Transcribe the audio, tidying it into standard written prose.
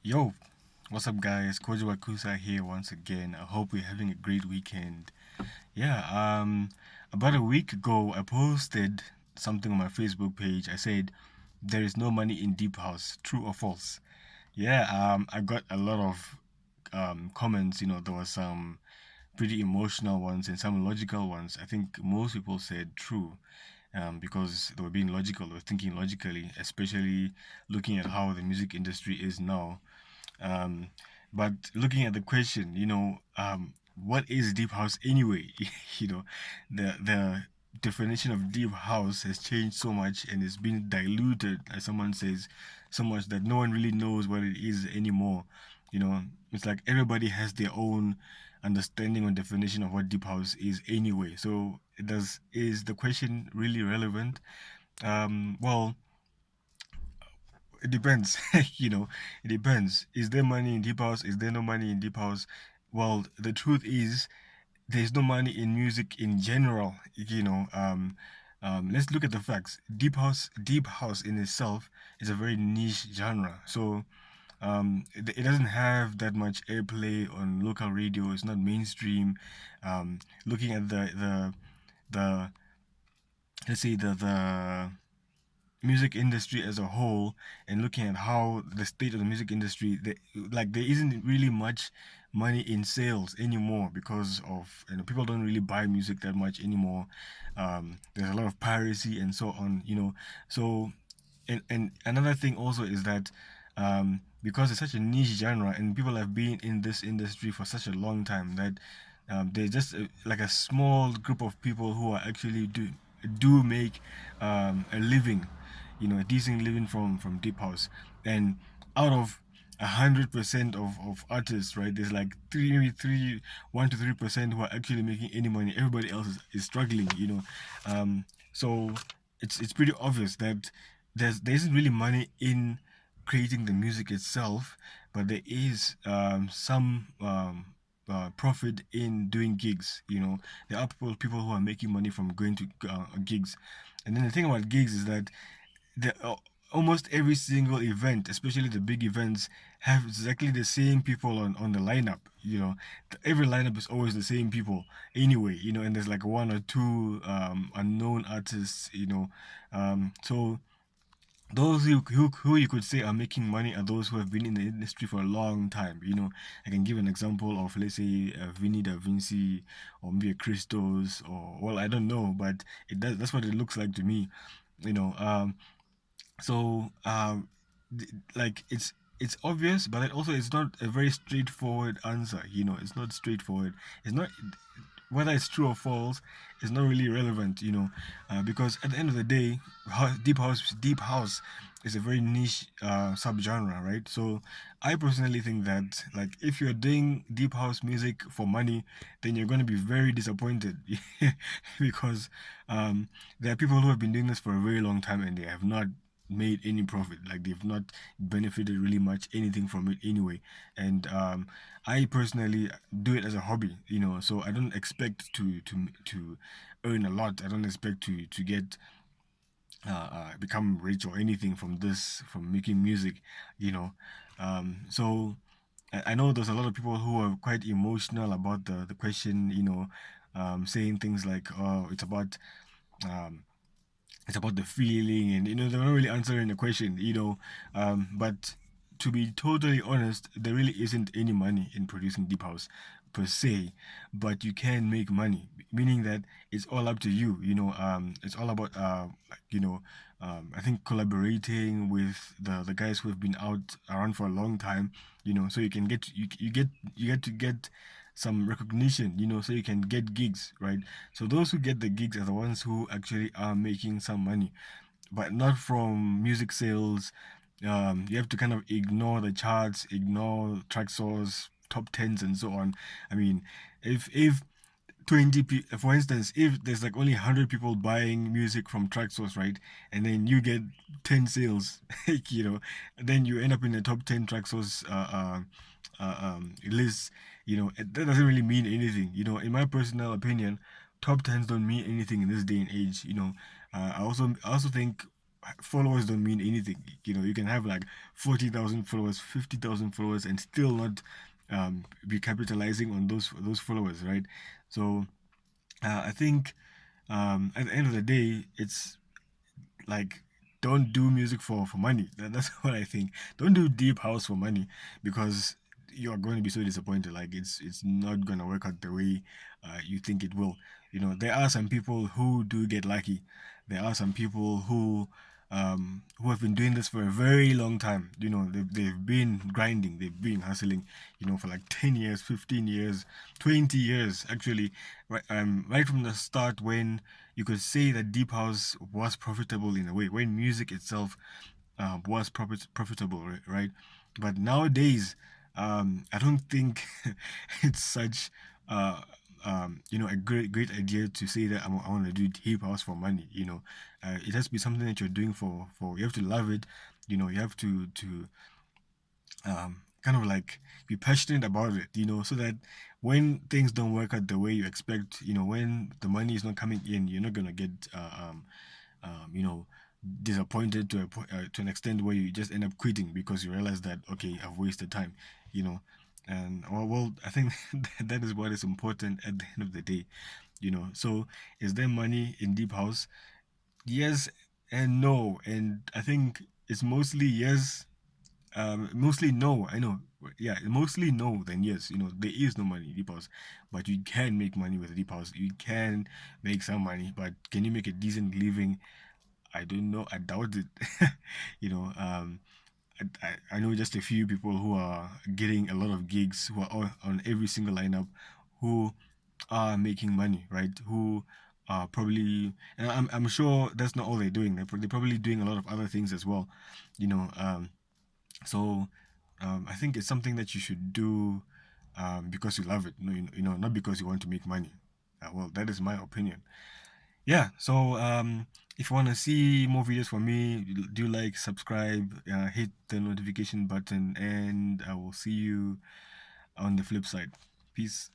Yo, what's up, guys? Koji Wakusa here once again. I hope you're having a great weekend. Yeah, about a week ago, I posted something on my Facebook page. I said, there is no money in Deep House, true or false? Yeah, I got a lot of comments. There was some pretty emotional ones and some logical ones. I think most people said true because they were being logical, they were thinking logically, especially looking at how the music industry is now. Um, but looking at the question, what is deep house anyway? you know, the definition of deep house has changed so much and it's been diluted, as someone says, so much that no one really knows what it is anymore. You know, it's like everybody has their own understanding or definition of what deep house is anyway. So it does is the question really relevant? Well, it depends. It depends. Is there money in deep house? Is there no money in deep house? Well, the truth is there's no money in music in general. Let's look at the facts. Deep house in itself is a very niche genre. So it doesn't have that much airplay on local radio. It's not mainstream. Looking at the let's say the music industry as a whole and looking at how the state of the music industry, like there isn't really much money in sales anymore because of people don't really buy music that much anymore. There's a lot of piracy and so on. So and another thing also is that because it's such a niche genre and people have been in this industry for such a long time that there's just like a small group of people who are actually do make a living, a decent living from deep house. And out of 100% of artists, right? There's like 1 to 3% who are actually making any money. Everybody else is struggling, So it's pretty obvious that there isn't really money in creating the music itself, but there is some profit in doing gigs. There are people who are making money from going to gigs, and then the thing about gigs is that almost every single event, especially the big events, have exactly the same people on the lineup. Every lineup is always the same people anyway. And there's like one or two unknown artists. So those who you could say are making money are those who have been in the industry for a long time. I can give an example of, let's say, Vinny Da Vinci, or maybe a Christos, or, well, I don't know, but that's what it looks like to me. You know, so like it's obvious, but it also it's not a very straightforward answer. It's not straightforward. It's not whether it's true or false is not really relevant, because at the end of the day, deep house is a very niche subgenre, right? So I personally think that, like, if you're doing deep house music for money, then you're going to be very disappointed because there are people who have been doing this for a very long time and they have not made any profit, like they've not benefited really much anything from it anyway. And I personally do it as a hobby, so I don't expect to earn a lot. I don't expect to get become rich or anything from this, from making music, you know so I know there's a lot of people who are quite emotional about the question, saying things like, oh, um, it's about the feeling, and they're not really answering the question. But to be totally honest, there really isn't any money in producing deep house per se, but you can make money, meaning that it's all up to you. It's all about I think collaborating with the guys who have been out around for a long time, so you can get to get some recognition, so you can get gigs, right? So those who get the gigs are the ones who actually are making some money, but not from music sales. You have to kind of ignore the charts, ignore track source, top tens, and so on. I mean, if for instance, if there's like only 100 people buying music from Traxsource, right, and then you get 10 sales, then you end up in the top 10 Traxsource list. That doesn't really mean anything. In my personal opinion, top tens don't mean anything in this day and age. I also think followers don't mean anything. You know, you can have like 40,000 followers, 50,000 followers, and still not be capitalizing on those followers, right? So I think at the end of the day, it's like, don't do music for money. That's what I think. Don't do deep house for money, because you are going to be so disappointed. Like, it's not going to work out the way you think it will. You know, there are some people who do get lucky. There are some people who have been doing this for a very long time. You know, they've been grinding, they've been hustling, you know, for like 10 years, 15 years, 20 years, actually, right from the start, when you could say that deep house was profitable in a way, when music itself was profitable, right? But nowadays, I don't think it's such you know, a great idea to say that I want to do hip house for money. You know, it has to be something that you're doing for you have to love it. You know, you have to kind of like be passionate about it, you know, so that when things don't work out the way you expect, you know, when the money is not coming in, you're not gonna get you know, disappointed to an extent where you just end up quitting because you realize that, okay, I've wasted time, you know. And well, I think that is what is important at the end of the day, you know. So is there money in deep house? Yes and no, and I think it's mostly yes, mostly no. I know. Yeah, mostly no. Then yes, you know, there is no money in deep house, but you can make money with a deep house. You can make some money, but can you make a decent living? I don't know. I doubt it. You know, I know just a few people who are getting a lot of gigs, who are on every single lineup, who are making money, right? Who are probably, and I'm sure that's not all they're doing. They're probably doing a lot of other things as well, you know. So I think it's something that you should do because you love it, you know, not because you want to make money. Well, that is my opinion. Yeah. So if you want to see more videos from me, do like, subscribe, hit the notification button, and I will see you on the flip side. Peace.